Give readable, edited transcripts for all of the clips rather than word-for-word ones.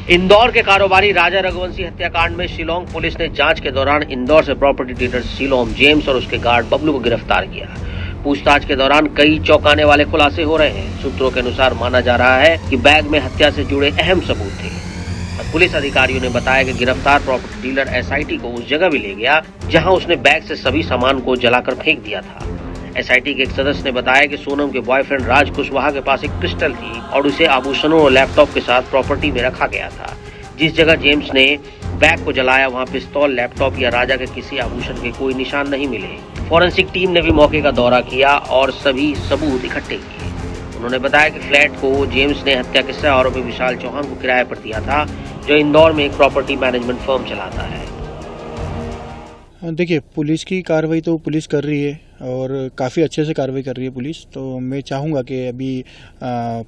इंदौर के कारोबारी राजा रघुवंशी हत्याकांड में शिलोंग पुलिस ने जांच के दौरान इंदौर से प्रॉपर्टी डीलर शिलोंग जेम्स और उसके गार्ड बबलू को गिरफ्तार किया। पूछताछ के दौरान कई चौंकाने वाले खुलासे हो रहे हैं। सूत्रों के अनुसार माना जा रहा है कि बैग में हत्या से जुड़े अहम सबूत थे। पुलिस अधिकारियों ने बताया कि गिरफ्तार प्रॉपर्टी डीलर एसआईटी को उस जगह भी ले गया जहां उसने बैग से सभी सामान को जलाकर फेंक दिया था। एसआईटी के एक सदस्य ने बताया कि सोनम के बॉयफ्रेंड राज कुशवाहा के पास एक पिस्टल थी और उसे आभूषणों और लैपटॉप के साथ प्रॉपर्टी में रखा गया था। जिस जगह जेम्स ने बैग को जलाया वहां पिस्तौल, लैपटॉप या राजा के किसी आभूषण के कोई निशान नहीं मिले। फॉरेंसिक टीम ने भी मौके का दौरा किया और सभी सबूत इकट्ठे किए। उन्होंने बताया कि फ्लैट को जेम्स ने हत्या के सह आरोपी विशाल चौहान को किराए पर दिया था, जो इंदौर में एक प्रॉपर्टी मैनेजमेंट फर्म चलाता है। देखिए, पुलिस की कार्रवाई तो पुलिस कर रही है और काफ़ी अच्छे से कार्रवाई कर रही है पुलिस। तो मैं चाहूँगा कि अभी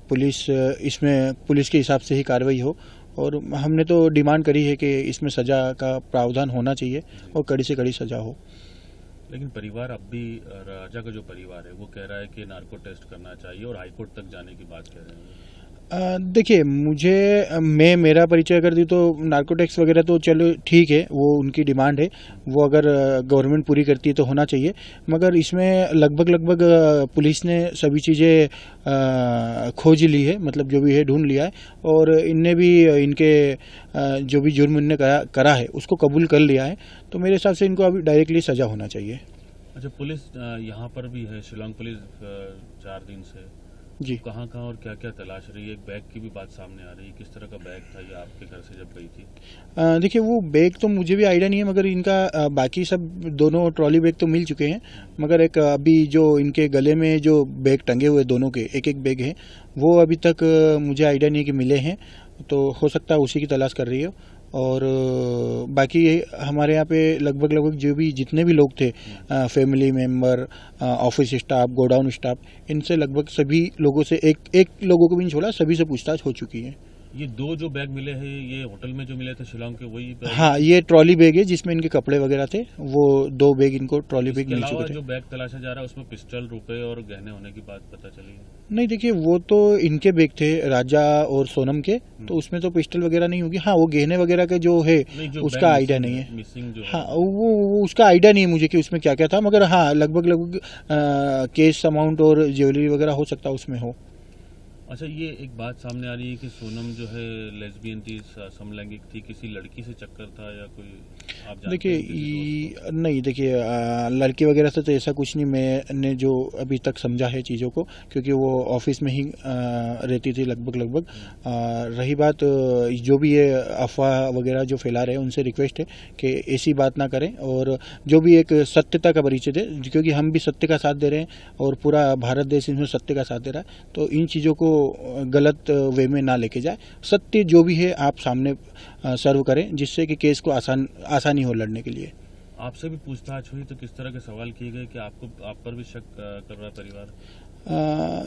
पुलिस के हिसाब से ही कार्रवाई हो और हमने तो डिमांड करी है कि इसमें सज़ा का प्रावधान होना चाहिए और कड़ी से कड़ी सज़ा हो। लेकिन परिवार अब भी, राजा का जो परिवार है वो कह रहा है कि नार्को टेस्ट करना चाहिए और हाईकोर्ट तक जाने की बात कह रहे हैं। देखिए, मेरा परिचय अगर दी तो नार्कोटिक्स वगैरह तो चलो ठीक है, वो उनकी डिमांड है, वो अगर गवर्नमेंट पूरी करती है तो होना चाहिए। मगर इसमें लगभग पुलिस ने सभी चीज़ें खोज ली है, मतलब जो भी है ढूंढ लिया है और इनने भी इनके जो भी जुर्म इनने करा है उसको कबूल कर लिया है। तो मेरे हिसाब से इनको अभी डायरेक्टली सज़ा होना चाहिए। अच्छा, पुलिस यहाँ पर भी है, शिलोंग पुलिस 4 दिन से जी, कहाँ और क्या क्या तलाश रही है? एक बैग की भी बात सामने आ रही है, किस तरह का बैग था ये आपके घर से जब गई थी? देखिए, वो बैग तो मुझे भी आइडिया नहीं है, मगर इनका बाकी सब दोनों ट्रॉली बैग तो मिल चुके हैं। मगर एक अभी जो इनके गले में जो बैग टंगे हुए दोनों के एक एक बैग हैं, वो अभी तक मुझे आइडिया नहीं है कि मिले हैं। तो हो सकता है उसी की तलाश कर रही हो। और बाकी हमारे यहाँ पे लगभग जो भी जितने भी लोग थे, family member, office staff, godown staff, इनसे लगभग सभी लोगों से एक लोगों को भी नहीं छोड़ा, सभी से पूछताछ हो चुकी है। ये 2 जो बैग मिले हैं ये होटल में जो मिले थे शिलोंग के, वही बैग? हाँ, ये ट्रॉली बैग है जिसमें इनके कपड़े वगैरह थे। वो 2 बैग इनको ट्रॉली बैग मिल चुके थे। जो बैग तलाशा जा रहा है उसमें पिस्टल, रुपए और गहने होने की बात पता चली है? नहीं, देखिए, वो तो इनके बैग थे, राजा और सोनम के, तो उसमें तो पिस्टल वगैरह नहीं होगी। हाँ, वो गहने वगैरह के जो है उसका आइडिया नहीं है। हाँ, वो उसका आइडिया नहीं है मुझे कि उसमें क्या क्या था। मगर हाँ, लगभग कैश अमाउंट और ज्वेलरी वगैरह हो सकता है उसमें हो। अच्छा, ये एक बात सामने आ रही है कि सोनम जो है लेस्बियन थी, समलैंगिक थी, किसी लड़की से चक्कर था या कोई, आप जानते देखिए, नहीं, देखिए, लड़की वगैरह से तो ऐसा कुछ नहीं मैंने जो अभी तक समझा है चीज़ों को, क्योंकि वो ऑफिस में ही रहती थी लगभग। रही बात जो भी ये अफवाह वगैरह जो फैला रहे हैं, उनसे रिक्वेस्ट है कि ऐसी बात ना करें और जो भी एक सत्यता का परिचय दे, क्योंकि हम भी सत्य का साथ दे रहे हैं और पूरा भारत देश इसमें सत्य का साथ दे रहा है। तो इन चीज़ों को गलत वे में ना लेके जाए। सत्य जो भी है आप सामने सर्व करें, जिससे कि केस को आसानी हो लड़ने के लिए। आपसे भी पूछताछ हुई तो किस तरह के सवाल किए गए कि आप पर भी शक कर रहा है परिवार?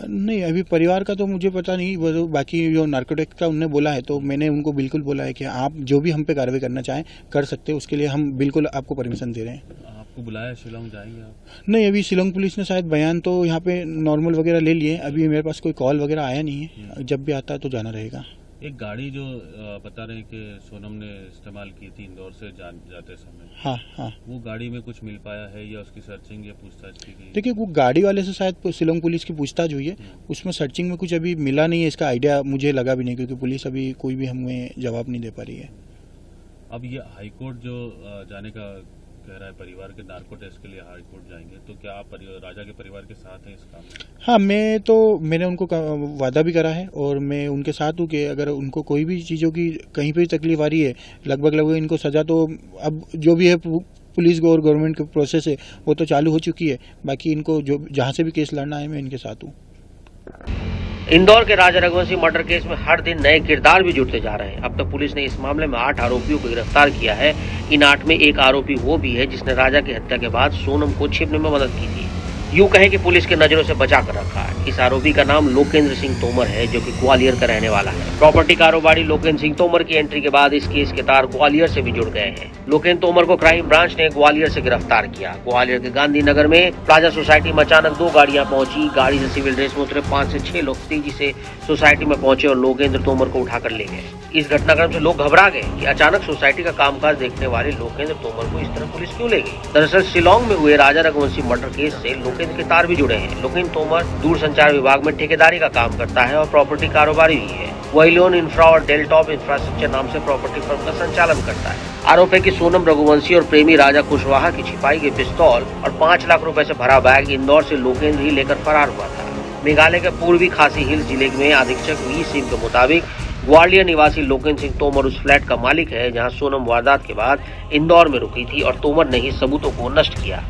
नहीं, अभी परिवार का तो मुझे पता नहीं। वो बाकी जो नार्कोटिक्स का उन्होंने बोला है, तो मैंने उनको बिल्कुल बोला है कि आप जो भी हम पे कार्रवाई करना चाहें कर सकते हैं, उसके लिए हम बिल्कुल आपको परमिशन दे रहे हैं। आपको बुलाया, शिलोंग जाएंगे आप? नहीं, अभी शिलोंग पुलिस ने शायद बयान तो यहाँ पे नॉर्मल वगैरह ले लिए। अभी मेरे पास कोई कॉल वगैरह आया नहीं है। जब भी आता है तो जाना रहेगा। एक गाड़ी जो बता रहे हैं कि सोनम ने इस्तेमाल की थी इंदौर से जाते समय, हाँ, वो गाड़ी में कुछ मिल पाया है या उसकी सर्चिंग या पूछताछ की गई? देखिए, वो गाड़ी वाले से शायद शिलोंग पुलिस की पूछताछ हुई है, उसमें सर्चिंग में कुछ अभी मिला नहीं है। इसका आइडिया मुझे लगा भी नहीं, क्योंकि पुलिस अभी कोई भी हमें जवाब नहीं दे पा रही है। अब ये हाईकोर्ट जो जाने का कह रहा है परिवार के, नार्को टेस्ट के लिए हाईकोर्ट जाएंगे, तो क्या आप राजा के परिवार के साथ हैं इस काम में? हाँ, मैंने उनको वादा भी करा है और मैं उनके साथ हूँ कि अगर उनको कोई भी चीज़ों की कहीं पर तकलीफ आ रही है, लगभग इनको सज़ा तो अब जो भी है पुलिस और गवर्नमेंट के प्रोसेस है वो तो चालू हो चुकी है। बाकी इनको जो जहाँ से भी केस लड़ना है मैं इनके साथ हूँ। इंदौर के राजा रघुवंशी मर्डर केस में हर दिन नए किरदार भी जुड़ते जा रहे हैं। अब तक पुलिस ने इस मामले में 8 आरोपियों को गिरफ्तार किया है। इन 8 में एक आरोपी वो भी है जिसने राजा की हत्या के बाद सोनम को छिपने में मदद की थी। यूं कहें कि पुलिस के नजरों से बचा कर रखा है। इस आरोपी का नाम लोकेंद्र सिंह तोमर है, जो कि ग्वालियर का रहने वाला है। प्रॉपर्टी कारोबारी लोकेंद्र सिंह तोमर की एंट्री के बाद इस केस के तार ग्वालियर से भी जुड़ गए हैं। लोकेंद्र तोमर को क्राइम ब्रांच ने ग्वालियर से गिरफ्तार किया। ग्वालियर के गांधीनगर में प्लाजा सोसाइटी में अचानक 2 गाड़ियां पहुंची। गाड़ी से सिविल ड्रेस में उतरे 5 से 6 लोग तेजी से सोसाइटी में पहुंचे और लोकेंद्र तोमर को उठाकर ले गए। इस घटनाक्रम से लोग घबरा गए कि अचानक सोसाइटी का कामकाज देखने वाले लोकेंद्र तोमर को इस तरह पुलिस क्यों ले गई। दरअसल शिलांग में हुए राजा रघुवंशी मर्डर केस से लोकेंद्र के तार भी जुड़े हैं। लोकेंद्र तोमर दूरसंचार विभाग में ठेकेदारी का काम करता है और प्रॉपर्टी कारोबारी भी है। वह इलियन इंफ्रा और डेलटॉप इंफ्रास्ट्रक्चर नाम से प्रॉपर्टी फर्म का संचालन करता है। आरोप है कि सोनम रघुवंशी और प्रेमी राजा कुशवाहा की छिपाई गई पिस्तौल और 5 लाख रुपए से भरा बैग इंदौर से लोकेंद्र ही लेकर फरार हुआ था। मेघालय के पूर्वी खासी हिल्स जिले में अधीक्षक वी सिंह के मुताबिक ग्वालियर निवासी लोकेंद्र सिंह तोमर उस फ्लैट का मालिक है जहां सोनम वारदात के बाद इंदौर में रुकी थी और तोमर ने ही सबूतों को नष्ट किया।